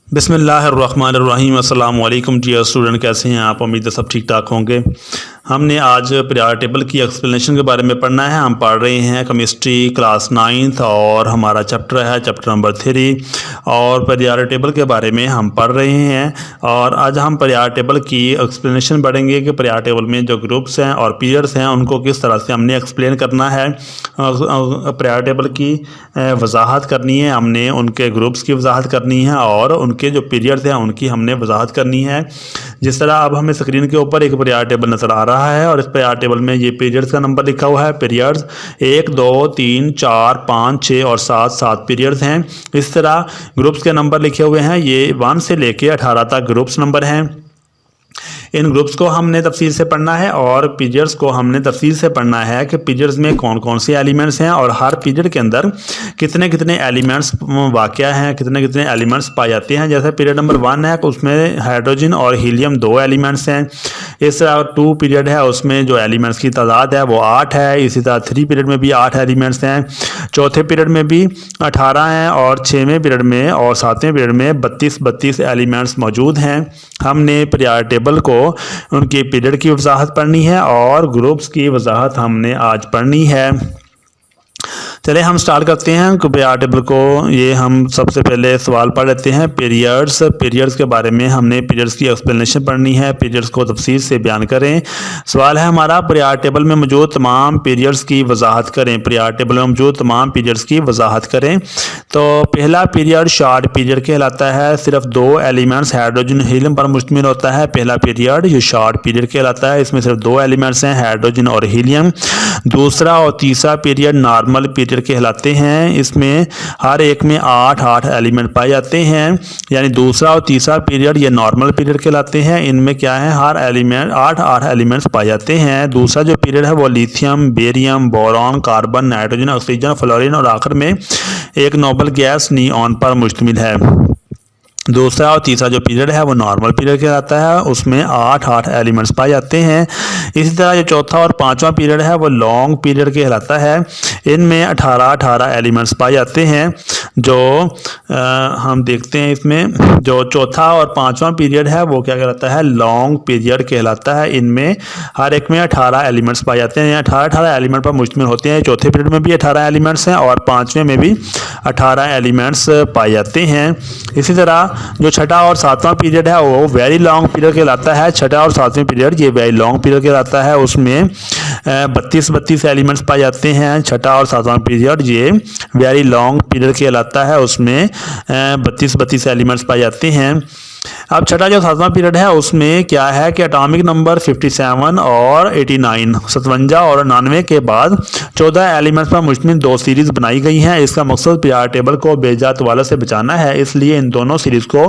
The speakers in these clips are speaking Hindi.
बिस्मिल्लाहिर्रहमानिर्रहीम। अस्सलाम वालेकुम डियर स्टूडेंट, कैसे हैं आप? उम्मीद है सब ठीक ठाक होंगे। हमने आज पीरियोडिक टेबल की एक्सप्लेनेशन के बारे में पढ़ना है। हम पढ़ रहे हैं केमिस्ट्री क्लास 9th और हमारा चैप्टर है चैप्टर नंबर 3 और पीरियोडिक टेबल के बारे में हम पढ़ रहे हैं। और आज हम पीरियोडिक टेबल की एक्सप्लेनेशन पढ़ेंगे कि पीरियोडिक टेबल में जो ग्रुप्स हैं और पीरियड्स हैं उनको किस तरह से हमने एक्सप्लेन करना है। पीरियोडिक टेबल की वजाहत करनी है, हमने उनके ग्रुप्स की वजाहत करनी है और उनके जो पीरियड्स हैं उनकी हमने वजाहत करनी है। जिस तरह अब हमें स्क्रीन के ऊपर एक पीरियोडिक टेबल नज़र आ रहा है और इस पीरियोडिक टेबल में ये पीरियड्स का नंबर लिखा हुआ है। पीरियड्स 1 2 3 4 5 6 और 7 पीरियड्स हैं। इस तरह ग्रुप्स के नंबर लिखे हुए हैं। ये 1 से लेके 18 तक ग्रुप्स नंबर हैं। इन ग्रुप्स को हमने तफसील से पढ़ना है और पीरियड्स को हमने तफसील से पढ़ना है कि पीरियड्स में कौन कौन से एलिमेंट्स हैं और हर पीरियड के अंदर कितने कितने एलिमेंट्स वाक़या हैं, कितने कितने एलिमेंट्स पाए जाते हैं। जैसे पीरियड नंबर 1 है तो उसमें हाइड्रोजन और हीलियम 2 एलिमेंट्स हैं। इस तरह 2 पीरियड है उसमें जो एलिमेंट्स की तादाद है वो 8 है। इसी तरह 3 पीरियड में भी 8 एलिमेंट्स हैं। चौथे पीरियड में भी 18 हैं और 6वें पीरियड में और 7वें पीरियड में 32 एलिमेंट्स मौजूद हैं। हमने पीरियोडिक टेबल को उनके पीरियड की वजाहत पढ़नी है और ग्रुप्स की वजाहत हमने आज पढ़नी है। चलिए हम स्टार्ट करते हैं पीरियोडिक टेबल को। ये हम सबसे पहले सवाल पढ़ लेते हैं। पीरियड्स के बारे में हमने पीरियड्स की एक्सप्लेनेशन पढ़नी है। पीरियड्स को तफसील से बयान करें। सवाल है हमारा, पीरियोडिक टेबल में मौजूद तमाम पीरियड्स की वजाहत करें। पीरियोडिक टेबल में मौजूद तमाम पीरियड्स की वजाहत करें। तो पहला पीरियड शॉर्ट पीरियड कहलाता है। सिर्फ 2 एलिमेंट्स हाइड्रोजन हीलियम पर मुश्तमिल होता है। पहला पीरियड ये शॉर्ट पीरियड कहलाता है। इसमें सिर्फ 2 एलिमेंट्स हैं, हाइड्रोजन और हीलियम। दूसरा और तीसरा पीरियड नॉर्मल पीरियड कहलाते हैं। इसमें हर एक में 8 एलिमेंट पाए जाते हैं। यानी दूसरा और तीसरा पीरियड ये नॉर्मल पीरियड कहलाते हैं। इनमें क्या है, हर एलिमेंट 8 एलिमेंट्स पाए जाते हैं। दूसरा जो पीरियड है वो lithium, barium, boron, carbon, nitrogen, oxygen, fluorine और आखिर में एक नोबल गैस नियॉन पर मुश्तमिल है। दूसरा और तीसरा जो पीरियड है वो नॉर्मल पीरियड कहलाता है। उसमें 8 एलिमेंट्स पाए जाते हैं। इसी तरह जो चौथा और पांचवा पीरियड है वो लॉन्ग पीरियड कहलाता है। इनमें 18 एलिमेंट्स पाए जाते हैं। जो हम देखते हैं इसमें जो चौथा और पांचवा पीरियड है वो क्या कहलाता है, लॉन्ग पीरियड कहलाता है। इनमें हर एक में 18 एलिमेंट्स पाए जाते हैं। 18 एलिमेंट पर मुश्तमिल होते हैं। चौथे पीरियड में भी 18 एलिमेंट्स हैं और पाँचवें में भी 18 एलिमेंट्स पाए जाते हैं। इसी तरह जो छठा और सातवां पीरियड है वो वेरी लॉन्ग पीरियड कहलाता है। छठा और सातवें पीरियड ये वेरी लॉन्ग पीरियड कहलाता है। उसमें 32 एलिमेंट्स पाए जाते हैं। छठा और सातवां पीरियड ये वेरी लॉन्ग पीरियड कहलाता है। उसमें 32 एलिमेंट्स पाए जाते हैं। अब छठा जो सातवां पीरियड है उसमें क्या है कि एटॉमिक नंबर 57 और 89 57 और 99 के बाद 14 एलिमेंट्स पर मुश्तमिल 2 सीरीज़ बनाई गई हैं। इसका मकसद पीरियोडिक टेबल को बेजात वाले से बचाना है। इसलिए इन दोनों सीरीज़ को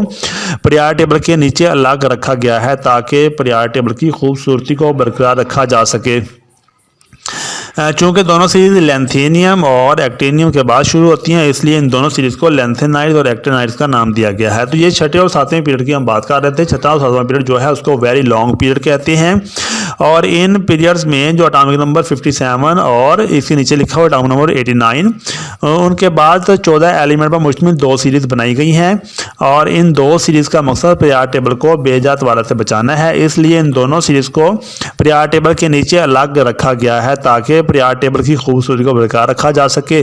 पीरियोडिक टेबल के नीचे अलग रखा गया है ताकि पीरियोडिक टेबल की खूबसूरती को बरकरार रखा जा सके। चूँकि दोनों सीरीज लेंथेनियम और एक्टेनियम के बाद शुरू होती हैं इसलिए इन दोनों सीरीज को लेंथेनाइड्स और एक्टेनाइड्स का नाम दिया गया है। तो ये छठे और सातवें पीरियड की हम बात कर रहे थे। छठा और सातवां पीरियड जो है उसको वेरी लॉन्ग पीरियड कहते हैं। और इन पीरियड्स में जो एटॉमिक नंबर 57 और इसके नीचे लिखा हुआ एटॉमिक नंबर 89 उनके बाद 14 एलिमेंट पर मुश्तमिल 2 सीरीज बनाई गई हैं। और इन 2 सीरीज का मकसद पीरियोडिक टेबल को बेजात वाला से बचाना है। इसलिए इन दोनों सीरीज को पीरियोडिक टेबल के नीचे अलग रखा गया है ताकि पीरियोडिक टेबल की खूबसूरती को बरकरार रखा जा सके।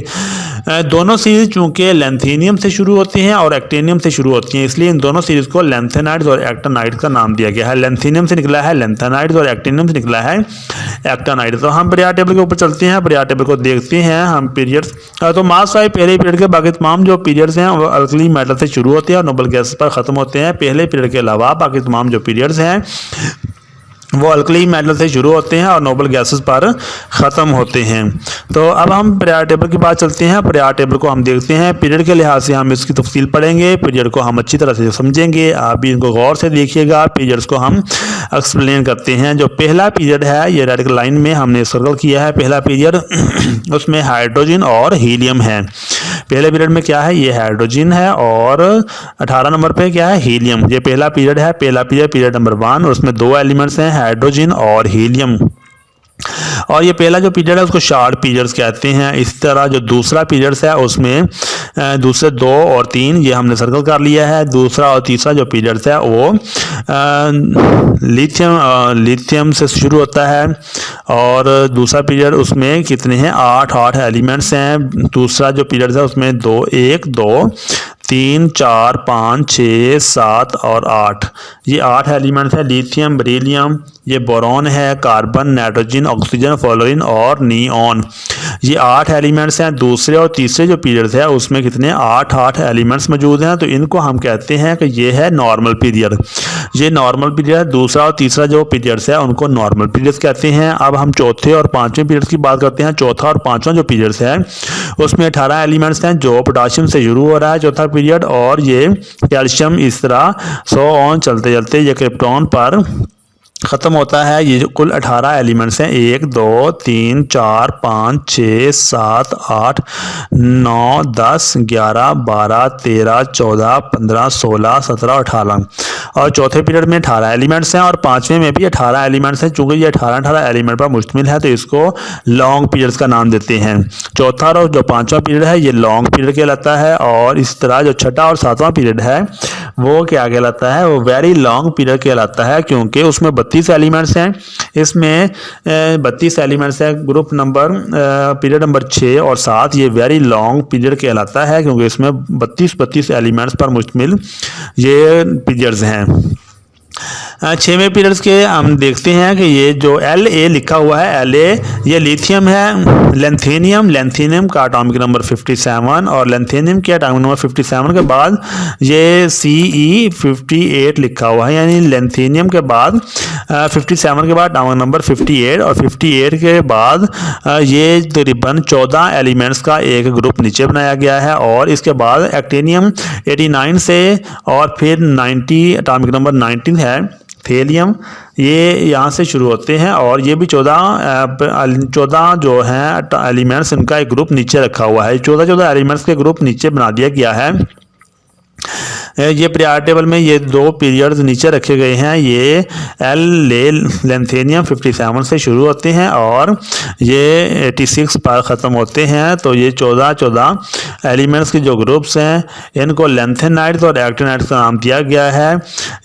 दोनों सीरीज चूंकि लेंथेनियम से शुरू होती हैं और एक्टेनियम से शुरू होती हैं इसलिए इन दोनों सीरीज को लेंथेनाइड्स और एक्टेनाइड्स का नाम दिया गया है। लेंथेनियम से निकला है लेंथेनाइड्स और एक्टेनियम से निकला है एक्टेनाइड्स। तो हम पीरियोडिक टेबल के ऊपर चलते हैं, पीरियोडिक टेबल को देखते हैं हम पीरियड्स। तो मास वाइज पहले पीरियड के बाकी तमाम जो पीरियड्स हैं वो अल्कली मेटल से शुरू होते हैं और नोबल गैस पर ख़त्म होते हैं। पहले पीरियड के अलावा बाकी तमाम जो पीरियड्स हैं वो अल्कली मेटल से शुरू होते हैं और नोबल गैसेस पर ख़त्म होते हैं। तो अब हम पीरियोडिक टेबल की बात चलते हैं। पीरियोडिक टेबल को हम देखते हैं। पीरियड के लिहाज से हम इसकी तफसील पढ़ेंगे। पीरियड को हम अच्छी तरह से समझेंगे। आप भी इनको गौर से देखिएगा। पीरियड्स को हम एक्सप्लेन करते हैं। जो पहला पीरियड है ये रेड लाइन में हमने सर्कल किया है। पहला पीरियड उसमें हाइड्रोजन और हीलियम है। पहले पीरियड में क्या है, ये हाइड्रोजन है और 18 नंबर पे क्या है, हीलियम। ये पहला पीरियड है। पहला पीरियड नंबर 1 और उसमें 2 एलिमेंट्स हैं, हाइड्रोजन और हीलियम। और ये पहला जो पीरियड है उसको शॉर्ट पीरियड्स कहते हैं। इस तरह जो दूसरा पीरियड्स है उसमें दूसरे 2 और 3 ये हमने सर्कल कर लिया है। दूसरा और तीसरा जो पीरियड्स है वो लिथियम से शुरू होता है और दूसरा पीरियड उसमें कितने हैं 8 एलिमेंट्स हैं। दूसरा जो पीरियड है उसमें 1 2 3 4 5 6 7 और 8 ये 8 एलिमेंट्स हैं। लिथियम, बेरिलियम, ये बोरॉन है, कार्बन, नाइट्रोजन, ऑक्सीजन, फ्लोरीन और नियॉन, ये 8 एलिमेंट्स हैं। दूसरे और तीसरे जो पीरियड्स है उसमें कितने 8 एलिमेंट्स मौजूद हैं। तो इनको हम कहते हैं कि ये है नॉर्मल पीरियड। ये नॉर्मल पीरियड है। दूसरा और तीसरा जो पीरियड्स है उनको नॉर्मल पीरियड्स कहते हैं। अब हम चौथे और पाँचवें पीरियड्स की बात करते हैं। चौथा और पाँचवां जो पीरियड्स है उसमें 18 एलिमेंट्स हैं जो पोटाशियम से शुरू हो रहा है चौथा पीरियड, और ये कैल्शियम इस तरह 100 ऑन चलते चलते ये क्रिप्टॉन पर ख़त्म होता है। ये जो कुल 18 एलिमेंट्स हैं 1 2 3 4 5 6 7 8 9 10 11 12 13 14 15 16 17 18 और चौथे पीरियड में 18 एलिमेंट्स हैं और पाँचवें में भी 18 एलिमेंट्स हैं। चूँकि ये 18 एलिमेंट पर मुश्तमिल है तो इसको लॉन्ग पीरियड्स का नाम देते हैं। चौथा और जो पाँचवा पीरियड है ये लॉन्ग पीरियड कहलाता है और इस तरह जो छठा और सातवां पीरियड है वो क्या कहलाता है, वो वेरी लॉन्ग पीरियड कहलाता है क्योंकि उसमें 32 एलिमेंट्स हैं। इसमें 32 एलिमेंट्स हैं। ग्रुप नंबर पीरियड नंबर 6 और 7 ये वेरी लॉन्ग पीरियड कहलाता है क्योंकि इसमें 32 एलिमेंट्स पर मुश्तमिल ये पीरियड्स हैं। 6वें पीरियड्स के हम देखते हैं कि ये जो La लिखा हुआ है La ये लिथियम है। लेंथेनियम का एटॉमिक नंबर 57 और लेंथेनियम के एटॉमिक नंबर 57 के बाद ये Ce 58 लिखा हुआ है, यानी लेंथेनियम के बाद 57 के बाद एटॉमिक नंबर 58 और 58 के बाद ये तकरीबन 14 एलिमेंट्स का एक ग्रुप नीचे बनाया गया है। और इसके बाद एक्टेनियम 89 से और फिर 90 एटॉमिक नंबर 19 है। थेलियम ये यहाँ से शुरू होते हैं और ये भी 14 जो हैं एलिमेंट्स इनका एक ग्रुप नीचे रखा हुआ है। 14 एलिमेंट्स के ग्रुप नीचे बना दिया गया है। ये पीरियड टेबल में ये 2 पीरियड्स नीचे रखे गए हैं। ये लेंथेनियम 57 से शुरू होते हैं और ये 86 पर ख़त्म होते हैं। तो ये 14 एलिमेंट्स के जो ग्रुप्स हैं इनको लेंथेनाइड्स और एक्टिनाइड्स का नाम दिया गया है।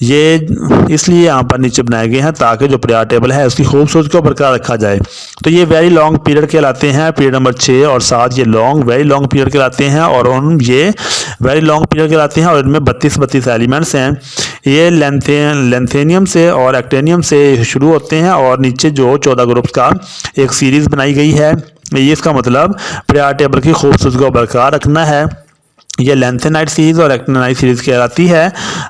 ये इसलिए यहाँ पर नीचे बनाए गए हैं ताकि जो पीरियड टेबल है उसकी खूबसूरती को बरकरार रखा जाए। तो ये वेरी लॉन्ग पीरियड कहलाते हैं। पीरियड नंबर 6 और 7 ये वेरी लॉन्ग पीरियड कहलाते हैं और ये वेरी लॉन्ग पीरियड कहलाते हैं और इनमें 32 एलिमेंट्स हैं। ये लेंथेनियम से और एक्टेनियम से शुरू होते हैं और नीचे जो 14 ग्रुप्स का एक सीरीज़ बनाई गई है। ये इसका मतलब पीरियड टेबल की खूबसूरती को बरकरार रखना है। ये लेंथेनाइट सीरीज़ और एक्टिनाइट सीरीज़ कहलाती है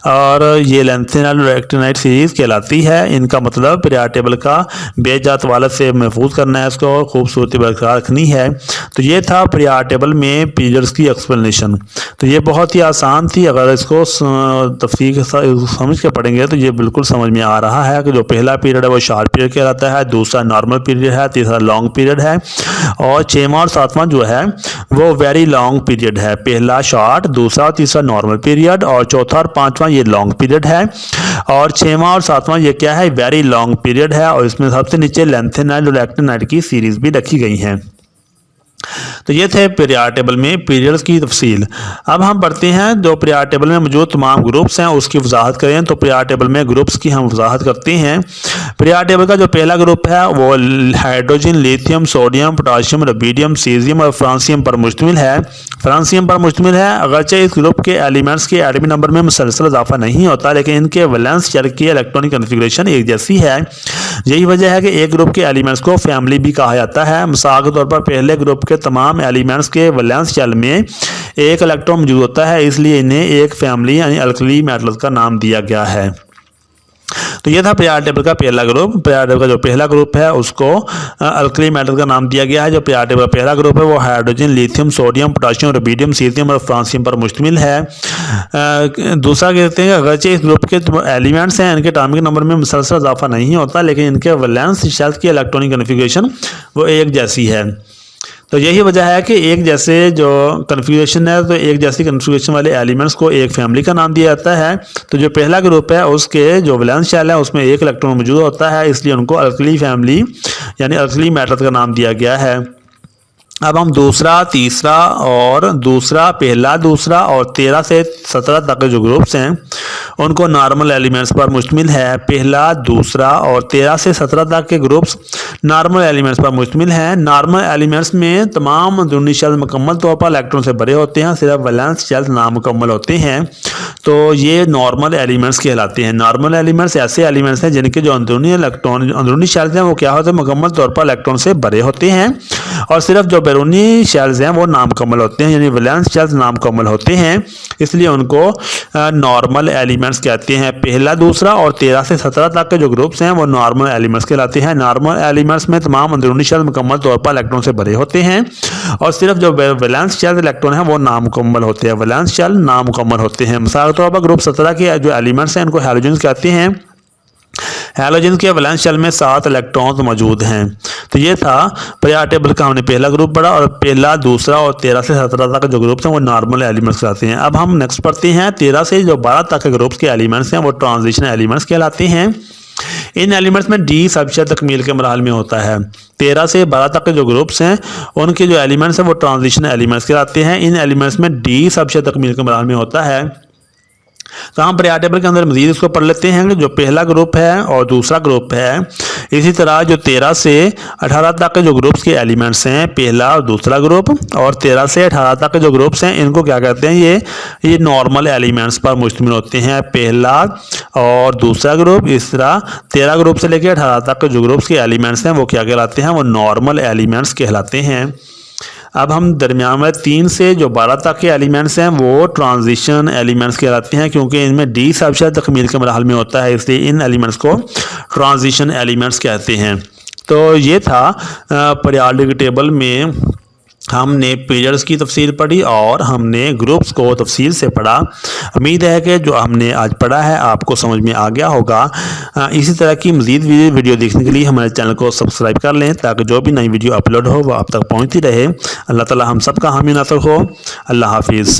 और ये लेंथेनाइट और एक्टिनाइट सीरीज़ कहलाती है। इनका मतलब पीरियड टेबल का बेजात वालत से महफूज करना है, इसको खूबसूरती बरकरार रखनी है। तो ये था पीरियड टेबल में पीरियड्स की एक्सप्लेनेशन। तो ये बहुत ही आसान थी। अगर इसको तफसील समझ के पढ़ेंगे तो ये बिल्कुल समझ में आ रहा है कि जो पहला पीरियड है वो शॉर्ट पीरियड कहलाता है, दूसरा नॉर्मल पीरियड है, तीसरा लॉन्ग पीरियड है और 6वां और 7वां जो है वो वेरी लॉन्ग पीरियड है। पहला शॉर्ट, दूसरा और तीसरा नॉर्मल पीरियड और चौथा और पांचवा ये लॉन्ग पीरियड है और 6वां और 7वां ये क्या है, वेरी लॉन्ग पीरियड है और इसमें सबसे नीचे लेंथेनाइट और एक्टिनाइट की सीरीज भी रखी गई हैं। तो ये थे पीरियड टेबल में पीरियड्स की तफसील। अब हम पढ़ते हैं जो पीरियड टेबल में मौजूद तमाम ग्रुप्स हैं उसकी वजाहत करें। तो पीरियड टेबल में ग्रुप्स की हम वजाहत करते हैं। पीरियड टेबल का जो पहला ग्रुप है वो hydrogen, lithium, sodium, potassium, rubidium, caesium और फ्रांसियम पर मुश्तमिल है। अगरचे इस ग्रुप के एलिमेंट्स के एटॉमिक नंबर में मुसलसल इजाफा नहीं होता लेकिन इनके वैलेंस शेल की इलेक्ट्रॉनिक कॉन्फ़िगरेशन एक जैसी है। यही वजह है कि एक ग्रुप के एलिमेंट्स को फैमिली भी कहा जाता है। मिसाल के तौर पर पहले ग्रुप के तमाम एलिमेंट्स के वैलेंस शेल में एक इलेक्ट्रॉन मौजूद होता है, इसलिए इन्हें एक फैमिली यानी अल्कली मेटल्स का नाम दिया गया है। तो ये था पीरियड टेबल का पहला ग्रुप। पीरियड टेबल का जो पहला ग्रुप है उसको अल्कली मेटल का नाम दिया गया है। जो पीरियड टेबल का पहला ग्रुप है वो hydrogen, lithium, sodium, potassium, rubidium, caesium और फ्रांसियम पर मुश्तमिल है। दूसरा कहते हैं अगरचे इस ग्रुप के एलिमेंट्स हैं इनके एटॉमिक नंबर में मुसलसल इजाफा नहीं होता लेकिन इनके वैलेंस शेल की इलेक्ट्रॉनिक कॉन्फ़िगरेशन वो एक जैसी है। तो यही वजह है कि एक जैसे जो कन्फिग्रेशन है, तो एक जैसी कन्फिग्रेशन वाले एलिमेंट्स को एक फैमिली का नाम दिया जाता है। तो जो पहला ग्रुप है उसके जो वैलेंस शेल है उसमें एक इलेक्ट्रॉन मौजूद होता है, इसलिए उनको अल्कली फैमिली यानी अल्कली मैटर का नाम दिया गया है। अब हम दूसरा, तीसरा और दूसरा, पहला, दूसरा और 13 से 17 तक के जो ग्रुप्स हैं उनको नॉर्मल एलिमेंट्स पर मुश्तमिल है। पहला, दूसरा और 13 से 17 तक के ग्रुप्स नॉर्मल एलिमेंट्स पर मुश्तमिल हैं। नॉर्मल एलिमेंट्स में तमाम अंदरूनी शेल मुकम्मल तौर पर इलेक्ट्रॉन से भरे होते हैं, सिर्फ वैलेंस शेल नामुकम्मल होते हैं। तो ये नॉर्मल एलिमेंट्स कहलाते हैं। नॉर्मल एलिमेंट्स ऐसे एलिमेंट्स हैं जिनके जो अंदरूनी शेल्स हैं वो क्या होते हैं, मुकम्मल तौर पर इलेक्ट्रॉन से भरे होते हैं, और सिर्फ जो बैरूनी शेल्स हैं वो नामुकम्मल होते हैं, यानी वैलेंस शेल्स नामुकम्मल होते हैं, इसलिए उनको नॉर्मल एलिमेंट्स कहते हैं। पहला, दूसरा और 13 से 17 तक के जो ग्रुप्स हैं वो नॉर्मल एलिमेंट्स कहलाते हैं। नॉर्मल एलिमेंट्स में तमाम अंदरूनी शेल मुकम्मल तौर पर इलेक्ट्रॉन से भरे होते हैं, और सिर्फ जो वैलेंस शेल इलेक्ट्रॉन है वो नामुकम्मल होते हैं। वैलेंस शेल नामुकम्मल होते हैं। मिसाल के तौर पर ग्रुप 17 के जो एलिमेंट्स हैं इनको हैलोजन्स कहते हैं। हैलोजन के वैलेंस शेल में 7 इलेक्ट्रॉन्स मौजूद हैं। तो ये था पीरियोडिक टेबल का हमने पहला ग्रुप पढ़ा, और पहला, दूसरा और 13 से 17 तक जो ग्रुप्स हैं वो नॉर्मल एलिमेंट्स कहलाते हैं। अब हम नेक्स्ट पढ़ते हैं 13 से जो 12 तक के ग्रुप्स के एलिमेंट्स हैं वो ट्रांजिशन एलिमेंट्स कहलाते हैं। इन एलिमेंट्स में डी सबसे तकमील के मरहल में होता है। 13 से 12 तक के जो ग्रुप्स हैं उनके जो एलिमेंट्स हैं वो ट्रांजिशन एलिमेंट्स कहलाते हैं। इन एलिमेंट्स में डी सबसे तकमील के मरहल में होता है। तो हम पीरियोडिक टेबल के अंदर मजीद इसको पढ़ लेते हैं कि जो पहला ग्रुप है और दूसरा ग्रुप है, इसी तरह जो 13 से 18 तक के जो ग्रुप्स के एलिमेंट्स हैं, पहला और दूसरा ग्रुप, और 13 से 18 तक के जो ग्रुप्स हैं इनको क्या कहते हैं, ये नॉर्मल एलिमेंट्स पर मुश्तमिल होते हैं। पहला और दूसरा ग्रुप, इस तरह 13 ग्रुप से लेकर 18 तक के जो ग्रुप्स के एलिमेंट्स हैं वो क्या कहलाते हैं, वो नॉर्मल एलिमेंट्स कहलाते हैं। अब हम दरमियान में 3 से जो 12 तक के एलिमेंट्स हैं वो ट्रांजिशन एलिमेंट्स कहलाते हैं, क्योंकि इनमें डी सबसे तकमील के मरहल में होता है, इसलिए इन एलिमेंट्स को ट्रांजिशन एलिमेंट्स कहते हैं। तो ये था पीरियोडिक टेबल में हमने पीरियड्स की तफसील पढ़ी और हमने ग्रुप्स को तफसील से पढ़ा। उम्मीद है कि जो हमने आज पढ़ा है आपको समझ में आ गया होगा। इसी तरह की मज़ीद वीडियो देखने के लिए हमारे चैनल को सब्सक्राइब कर लें, ताकि जो भी नई वीडियो अपलोड हो वो आप तक पहुँचती रहे। अल्लाह ताला हम सब का हामी नासर हो। अल्लाह हाफिज़।